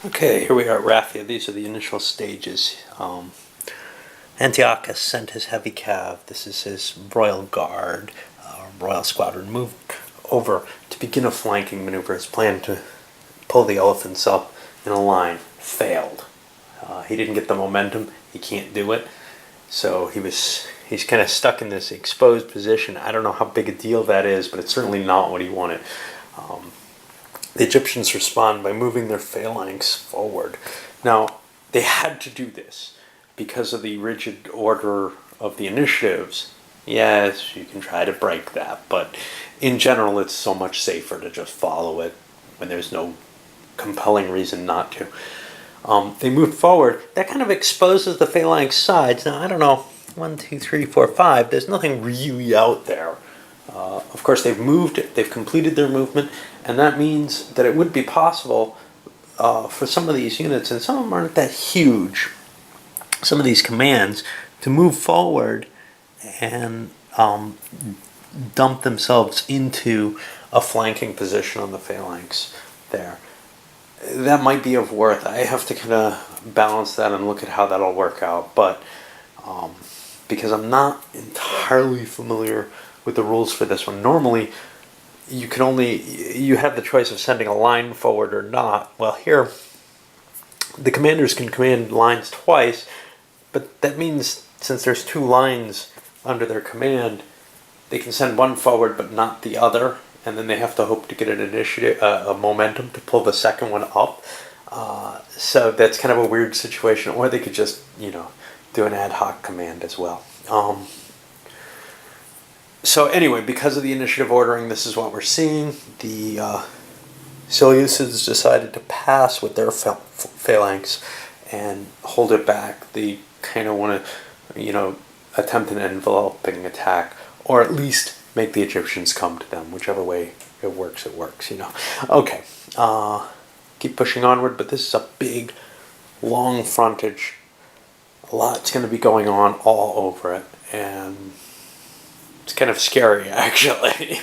Okay, here we are at Raphia. These are the initial stages. Antiochus sent his heavy cav. This is his royal guard, royal squadron, moved over to begin a flanking maneuver. His plan to pull the elephants up in a line failed. He didn't get the momentum. He can't do it. So he's kind of stuck in this exposed position. I don't know how big a deal that is, but it's certainly not what he wanted. The Egyptians respond by moving their phalanx forward. Now, they had to do this because of the rigid order of the initiatives. Yes, you can try to break that, but in general, it's so much safer to just follow it when there's no compelling reason not to. They moved forward. That kind of exposes the phalanx sides. Now, I don't know, 1, 2, 3, 4, 5. There's nothing really out there. Of course, they've completed their movement, and that means that it would be possible for some of these units, and some of them aren't that huge, some of these commands, to move forward and dump themselves into a flanking position on the phalanx there. That might be of worth. I have to kind of balance that and look at how that'll work out, but because I'm not entirely familiar with the rules for this one. Normally, you have the choice of sending a line forward or not. Well, here, the commanders can command lines twice, but that means since there's 2 lines under their command, they can send one forward but not the other, and then they have to hope to get an initiative, a momentum to pull the second one up. So that's kind of a weird situation, or they could just, do an ad hoc command as well. So anyway, because of the initiative ordering, this is what we're seeing. The Seleucids decided to pass with their phalanx and hold it back. They kind of want to, attempt an enveloping attack, or at least make the Egyptians come to them. Whichever way it works, Okay, keep pushing onward, but this is a big, long frontage. A lot's going to be going on all over it, and it's kind of scary, actually,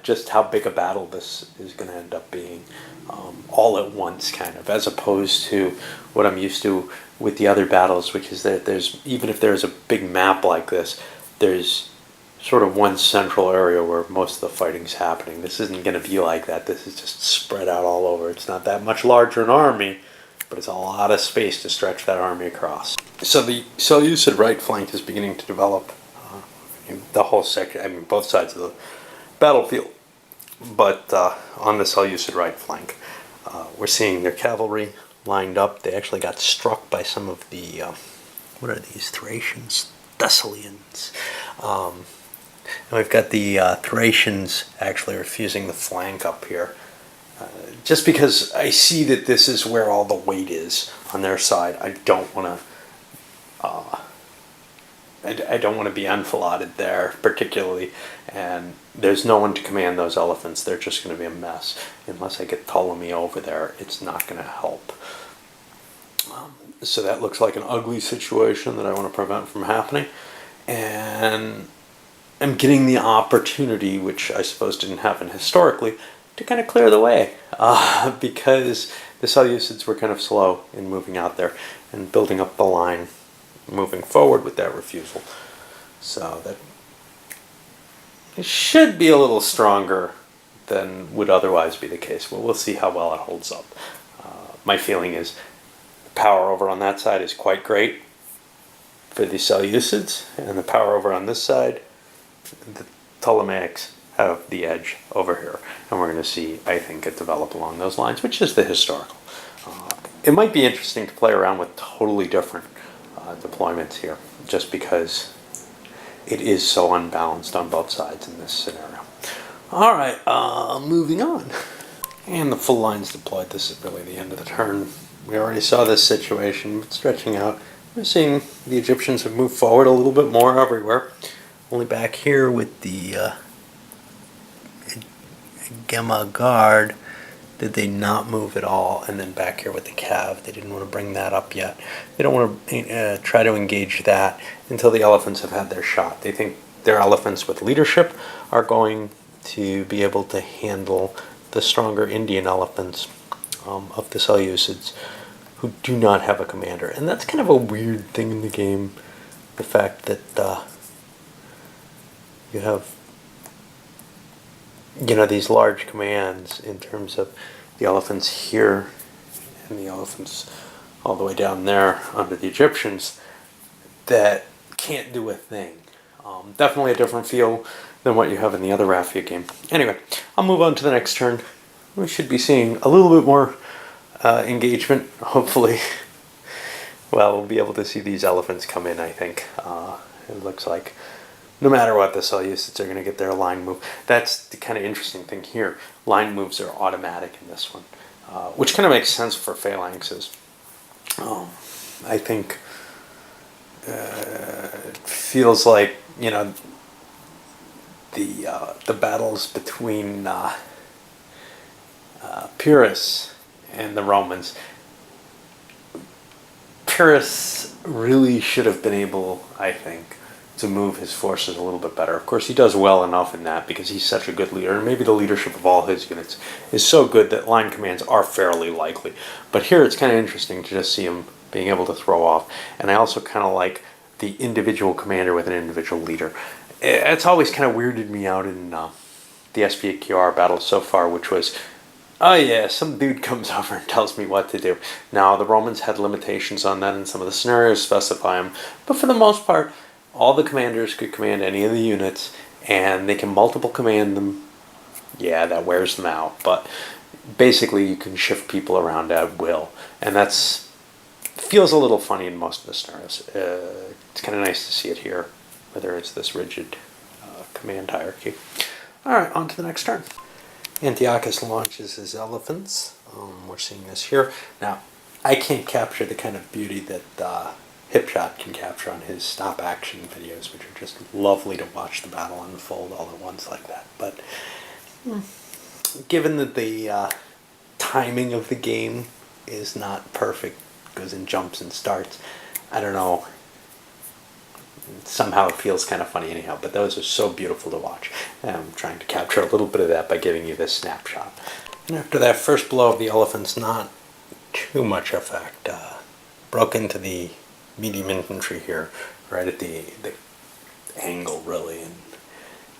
just how big a battle this is going to end up being, all at once, kind of, as opposed to what I'm used to with the other battles, which is that even if there's a big map like this, there's sort of one central area where most of the fighting's happening. This isn't going to be like that. This is just spread out all over. It's not that much larger an army, but it's a lot of space to stretch that army across. So the Seleucid right flank is beginning to develop. The whole section, both sides of the battlefield, but on the Seleucid right flank, we're seeing their cavalry lined up. They actually got struck by some of the, what are these, Thracians? Thessalians. And we've got the Thracians actually refusing the flank up here. Just because I see that this is where all the weight is on their side, I don't want to I don't want to be enfiladed there, particularly, and there's no one to command those elephants. They're just going to be a mess. Unless I get Ptolemy over there, it's not going to help. So that looks like an ugly situation that I want to prevent from happening, and I'm getting the opportunity, which I suppose didn't happen historically, to kind of clear the way, because the Seleucids were kind of slow in moving out there and building up the line, moving forward with that refusal. So that it should be a little stronger than would otherwise be the case. Well, we'll see how well it holds up. My feeling is the power over on that side is quite great for the Seleucids, and the power over on this side, the Ptolemaics have the edge over here. And we're going to see, I think, it develop along those lines, which is the historical. It might be interesting to play around with totally different deployments here, just because it is so unbalanced on both sides in this scenario. All right, moving on. And the full line's deployed. This is really the end of the turn. We already saw this situation stretching out. We're seeing the Egyptians have moved forward a little bit more everywhere. Only back here with the Gemma guard did they not move at all, and then back here with the cav, they didn't want to bring that up yet. They don't want to try to engage that until the elephants have had their shot. They think their elephants with leadership are going to be able to handle the stronger Indian elephants of the Seleucids who do not have a commander. And that's kind of a weird thing in the game, the fact that you have, these large commands in terms of the elephants here and the elephants all the way down there under the Egyptians that can't do a thing. Definitely a different feel than what you have in the other Raphia game. Anyway, I'll move on to the next turn. We should be seeing a little bit more engagement, hopefully. Well, we'll be able to see these elephants come in, I think. It looks like no matter what, the Seleucids are going to get their line move. That's the kind of interesting thing here. Line moves are automatic in this one, which kind of makes sense for phalanxes. I think it feels like, the battles between Pyrrhus and the Romans. Pyrrhus really should have been able, I think, to move his forces a little bit better. Of course, he does well enough in that because he's such a good leader, and maybe the leadership of all his units is so good that line commands are fairly likely. But here it's kind of interesting to just see him being able to throw off, and I also kind of like the individual commander with an individual leader. It's always kind of weirded me out in the SPQR battles so far, which was, oh yeah, some dude comes over and tells me what to do. Now, the Romans had limitations on that, and some of the scenarios specify them, but for the most part, all the commanders could command any of the units, and they can multiple command them. Yeah, that wears them out, but basically you can shift people around at will, and that's feels a little funny in most of the scenarios. It's kind of nice to see it here, whether it's this rigid command hierarchy. Alright, on to the next turn. Antiochus launches his elephants. We're seeing this here. Now, I can't capture the kind of beauty that Hipshot can capture on his stop action videos, which are just lovely to watch the battle unfold all at once like that. But given that the timing of the game is not perfect, goes in jumps and starts, I don't know, somehow it feels kind of funny anyhow, but those are so beautiful to watch. And I'm trying to capture a little bit of that by giving you this snapshot. And after that first blow of the elephants, not too much effect. Broke into the medium infantry here, right at the angle, really. And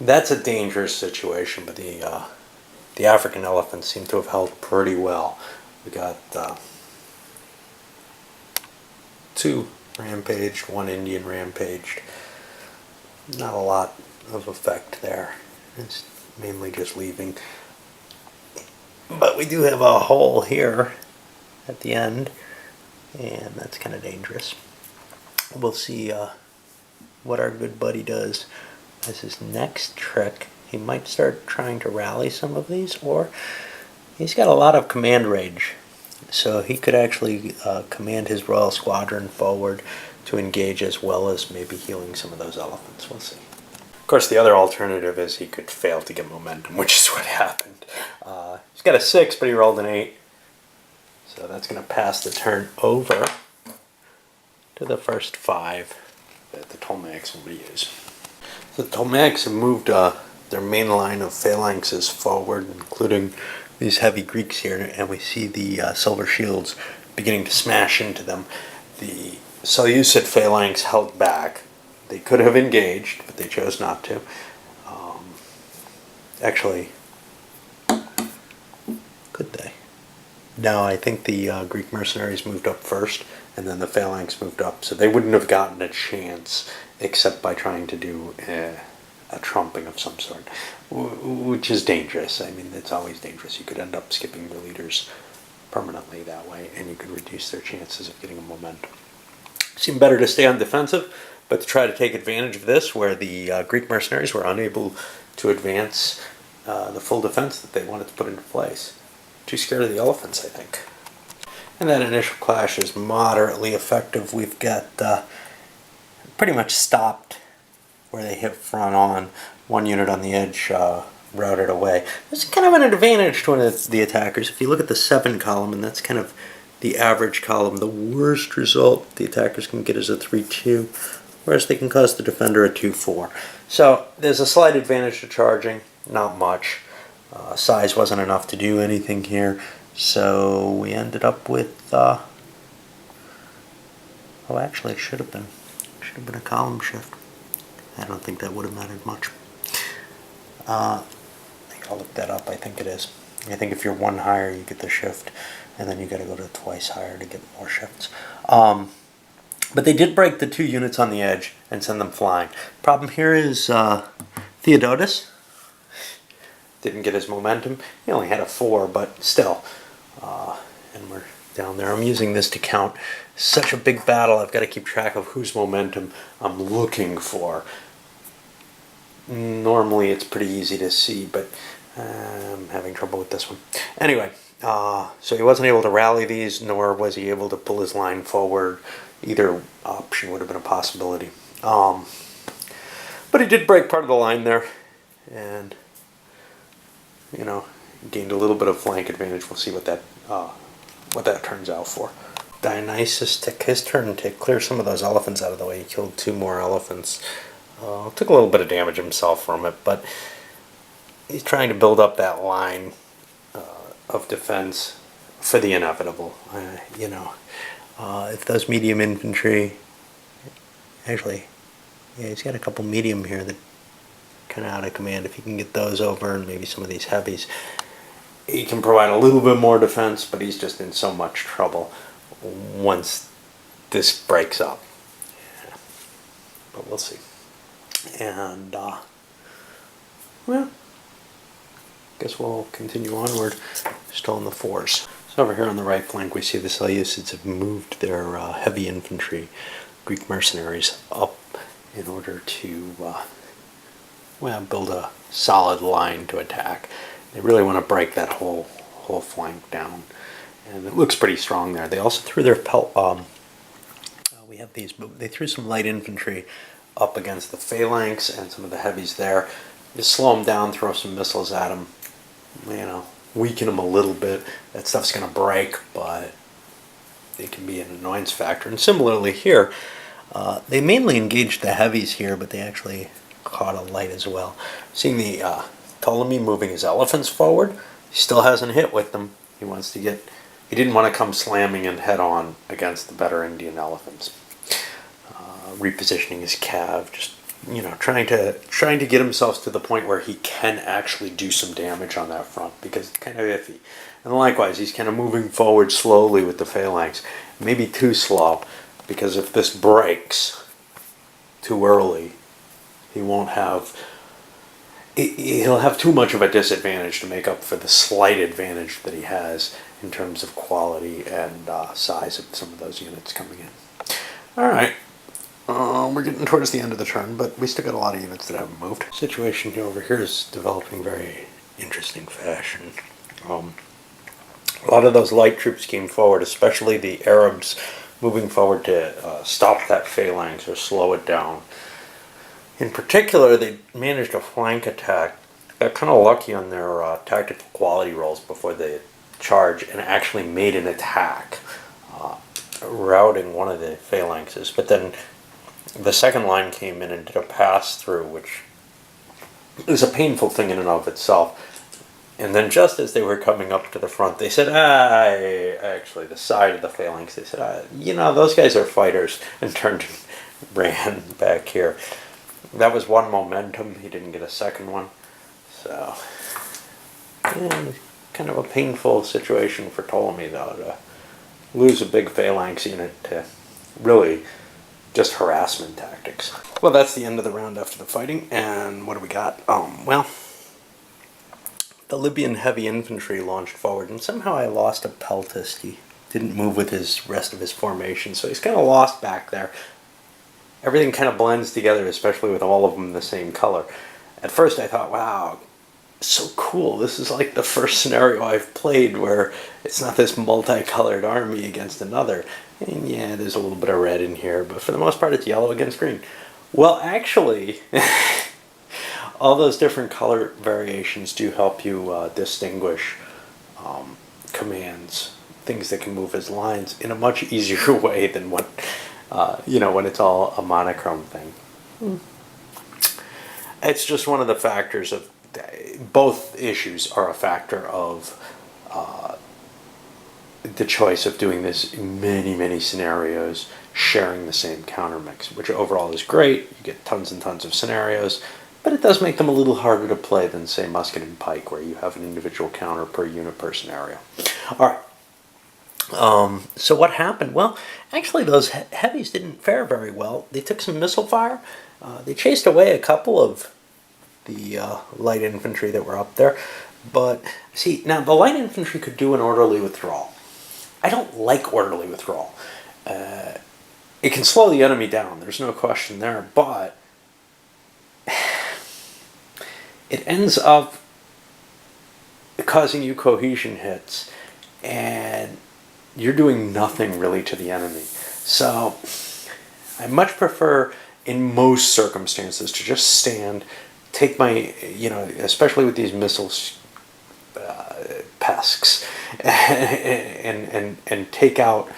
that's a dangerous situation, but the African elephants seem to have held pretty well. We got 2 rampaged, 1 Indian rampaged. Not a lot of effect there. It's mainly just leaving. But we do have a hole here at the end, and that's kind of dangerous. We'll see what our good buddy does as his next trick. He might start trying to rally some of these, or he's got a lot of command range. So he could actually command his royal squadron forward to engage, as well as maybe healing some of those elephants. We'll see. Of course, the other alternative is he could fail to get momentum, which is what happened. He's got a 6, but he rolled an 8. So that's going to pass the turn over to the first 5 that the Ptolemaics will use. The Ptolemaics have moved their main line of phalanxes forward, including these heavy Greeks here, and we see the silver shields beginning to smash into them. The Seleucid phalanx held back. They could have engaged, but they chose not to. Actually, could they? No, I think the Greek mercenaries moved up first, and then the phalanx moved up, so they wouldn't have gotten a chance except by trying to do a trumping of some sort, which is dangerous. I mean, it's always dangerous. You could end up skipping the leaders permanently that way, and you could reduce their chances of getting a momentum. Seemed better to stay on defensive, but to try to take advantage of this, where the Greek mercenaries were unable to advance the full defense that they wanted to put into place. Too scared of the elephants, I think. And that initial clash is moderately effective. We've got pretty much stopped where they hit front on. 1 unit on the edge routed away. There's kind of an advantage to one of the attackers. If you look at the 7 column, and that's kind of the average column, the worst result the attackers can get is a 3-2, whereas they can cause the defender a 2-4. So there's a slight advantage to charging, not much. Size wasn't enough to do anything here, So we ended up with, oh, actually it should have been a column shift. I don't think that would have mattered much. I think I'll look that up. I think it is. I think if you're one higher, you get the shift, and then you got to go to twice higher to get more shifts. But they did break the 2 units on the edge and send them flying. Problem here is Theodotus didn't get his momentum. He only had a 4, but still. And we're down there. I'm using this to count. Such a big battle. I've got to keep track of whose momentum I'm looking for. Normally it's pretty easy to see, but I'm having trouble with this one. Anyway, so he wasn't able to rally these, nor was he able to pull his line forward. Either option would have been a possibility. But he did break part of the line there, and gained a little bit of flank advantage. We'll see what that turns out for. Dionysus took his turn to clear some of those elephants out of the way. He killed 2 more elephants. Took a little bit of damage himself from it, but he's trying to build up that line of defense for the inevitable. If those medium infantry, actually, yeah, he's got a couple medium here that kind of out of command. If he can get those over and maybe some of these heavies, he can provide a little bit more defense, but he's just in so much trouble once this breaks up. Yeah. But we'll see. And, well, guess we'll continue onward, still in the 4s. So over here on the right flank, we see the Seleucids have moved their heavy infantry, Greek mercenaries, up in order to, build a solid line to attack. They really want to break that whole flank down, and it looks pretty strong there. They also threw their we have these, they threw some light infantry up against the phalanx and some of the heavies there. Just slow them down, throw some missiles at them, weaken them a little bit. That stuff's going to break, but it can be an annoyance factor. And similarly here, they mainly engaged the heavies here, but they actually caught a light as well. Seeing the Ptolemy moving his elephants forward, he still hasn't hit with them. He didn't want to come slamming in head on against the better Indian elephants. Repositioning his cav, just trying to get himself to the point where he can actually do some damage on that front, because it's kind of iffy. And likewise, he's kind of moving forward slowly with the phalanx, maybe too slow, because if this breaks too early, he'll have too much of a disadvantage to make up for the slight advantage that he has in terms of quality and size of some of those units coming in. All right. We're getting towards the end of the turn, but we still got a lot of units that haven't moved. The situation over here is developing very interesting fashion. A lot of those light troops came forward, especially the Arabs moving forward to stop that phalanx or slow it down. In particular, they managed a flank attack. Got kind of lucky on their tactical quality rolls before they charge and actually made an attack, routing one of the phalanxes. But then the second line came in and did a pass-through, which is a painful thing in and of itself. And then just as they were coming up to the front, they said, actually, the side of the phalanx, they said, those guys are fighters, and turned and ran back here. That was one momentum. He didn't get a second one. So, kind of a painful situation for Ptolemy, though, to lose a big phalanx unit to really just harassment tactics. Well, that's the end of the round after the fighting, and what do we got? The Libyan heavy infantry launched forward, and somehow I lost a peltist. He didn't move with his rest of his formation, so he's kind of lost back there. Everything kind of blends together, especially with all of them the same color. At first I thought, wow, so cool. This is like the first scenario I've played where it's not this multicolored army against another. And yeah, there's a little bit of red in here, but for the most part it's yellow against green. Well, actually, all those different color variations do help you distinguish commands, things that can move as lines in a much easier way than when it's all a monochrome thing. It's just one of the factors of both issues are a factor of the choice of doing this in many scenarios, sharing the same counter mix, which overall is great. You get tons and tons of scenarios, but it does make them a little harder to play than, say, musket and pike, where you have an individual counter per unit per scenario. All right. So what happened? Well, actually, those heavies didn't fare very well. They took some missile fire. They chased away a couple of the light infantry that were up there. But, see, now the light infantry could do an orderly withdrawal. I don't like orderly withdrawal. It can slow the enemy down, there's no question there, but it ends up causing you cohesion hits, and you're doing nothing really to the enemy. So I much prefer, in most circumstances, to just stand, take my, especially with these missiles, pesks, and take out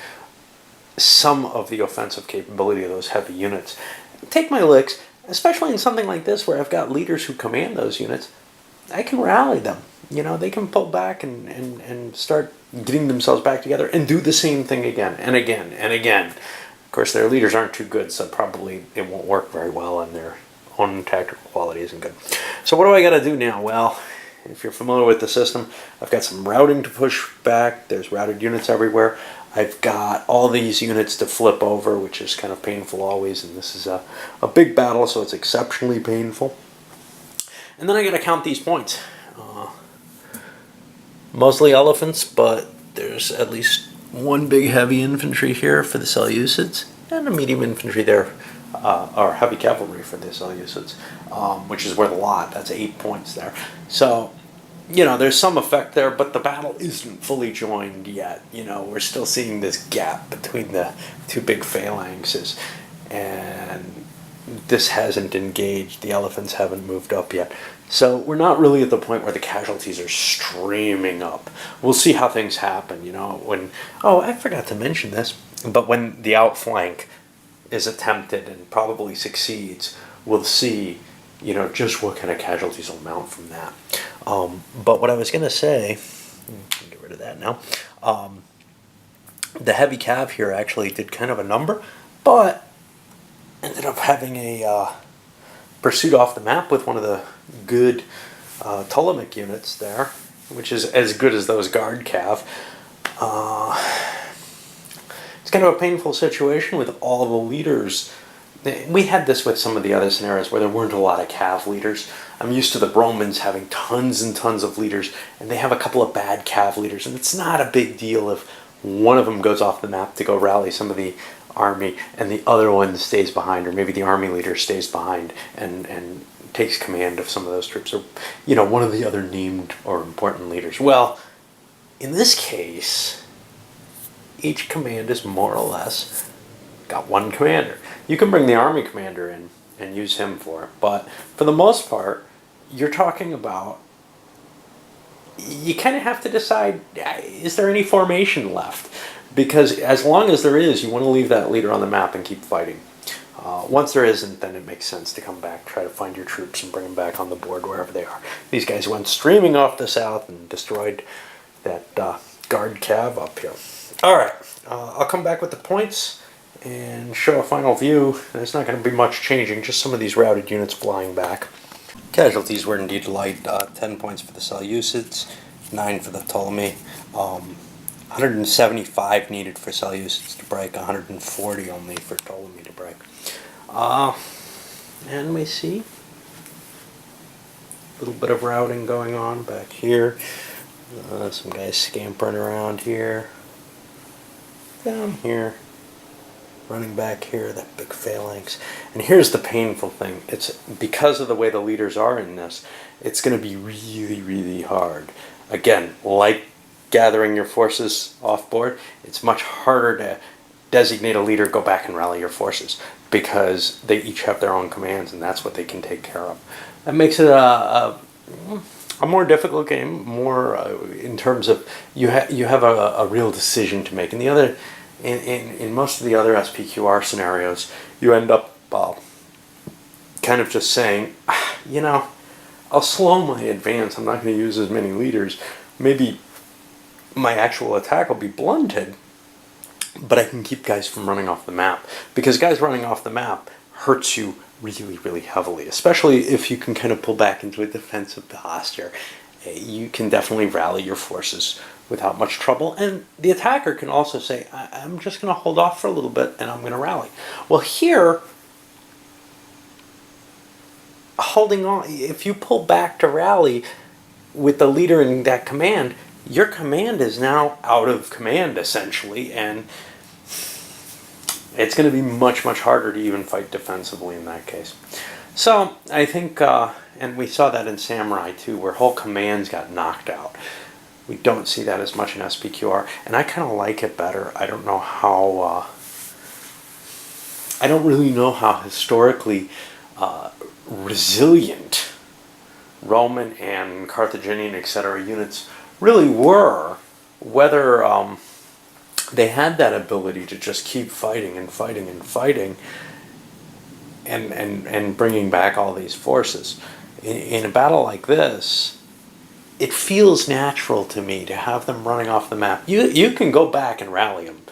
some of the offensive capability of those heavy units. Take my licks, especially in something like this where I've got leaders who command those units. I can rally them. They can pull back and start getting themselves back together and do the same thing again and again and again. Of course, their leaders aren't too good, so probably it won't work very well, and their own tactical quality isn't good. So what do I got to do now? Well, if you're familiar with the system, I've got some routing to push back. There's routed units everywhere. I've got all these units to flip over, which is kind of painful always, and this is a big battle, so it's exceptionally painful. And then I got to count these points. Mostly elephants, but there's at least one big heavy infantry here for the Seleucids, and a medium infantry there, or heavy cavalry for the Seleucids, which is worth a lot. That's 8 points there. So, there's some effect there, but the battle isn't fully joined yet. We're still seeing this gap between the two big phalanxes, and this hasn't engaged. The elephants haven't moved up yet. So we're not really at the point where the casualties are streaming up. We'll see how things happen, I forgot to mention this, but when the outflank is attempted and probably succeeds, we'll see, just what kind of casualties will mount from that. But what I was going to say, get rid of that now, the heavy cav here actually did kind of a number, but ended up having a pursuit off the map with one of the good Ptolemaic units there, which is as good as those guard cav. It's kind of a painful situation with all the leaders. We had this with some of the other scenarios where there weren't a lot of cav leaders. I'm used to the Romans having tons and tons of leaders, and they have a couple of bad cav leaders, and it's not a big deal if one of them goes off the map to go rally some of the army and the other one stays behind, or maybe the army leader stays behind and takes command of some of those troops, or one of the other named or important leaders. Well, in this case, each command is more or less got one commander. You can bring the army commander in and use him for it, but for the most part, you're talking about, you kind of have to decide, is there any formation left? Because as long as there is, you want to leave that leader on the map and keep fighting. Once there isn't, then it makes sense to come back, try to find your troops and bring them back on the board wherever they are. These guys went streaming off the south and destroyed that guard cav up here. Alright, I'll come back with the points and show a final view. There's not going to be much changing, just some of these routed units flying back. Casualties were indeed light, 10 points for the Seleucids, 9 for the Ptolemy. 175 needed for Seleucids to break, 140 only for Ptolemy to break. And we see a little bit of routing going on back here. Some guys scampering around here. Down here. Running back here, that big phalanx. And here's the painful thing. It's because of the way the leaders are in this, it's going to be really, really hard. Again, like gathering your forces off board, it's much harder to designate a leader, go back and rally your forces, because they each have their own commands, and that's what they can take care of. That makes it a more difficult game, more in terms of you have a real decision to make. And the other, in most of the other SPQR scenarios, you end up kind of just saying, I'll slow my advance. I'm not going to use as many leaders. Maybe my actual attack will be blunted, but I can keep guys from running off the map, because guys running off the map hurts you really, really heavily, especially if you can kind of pull back into a defensive posture. You can definitely rally your forces without much trouble, and the attacker can also say, I'm just going to hold off for a little bit and I'm going to rally. Well, here, holding on, if you pull back to rally with the leader in that command, your command is now out of command essentially, and it's going to be much, much harder to even fight defensively in that case. So I think, and we saw that in Samurai too, where whole commands got knocked out. We don't see that as much in SPQR, and I kind of like it better. I don't know how, I don't really know how historically resilient Roman and Carthaginian, etc. units really were, whether they had that ability to just keep fighting and fighting and fighting and bringing back all these forces. In a battle like this, it feels natural to me to have them running off the map. You can go back and rally them.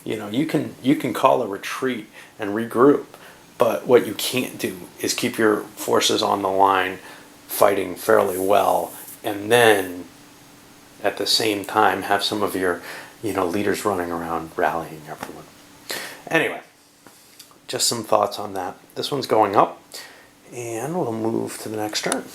You know, you can call a retreat and regroup, but what you can't do is keep your forces on the line fighting fairly well, and then at the same time have some of your leaders running around rallying everyone. Anyway, just some thoughts on that. This one's going up, and we'll move to the next turn.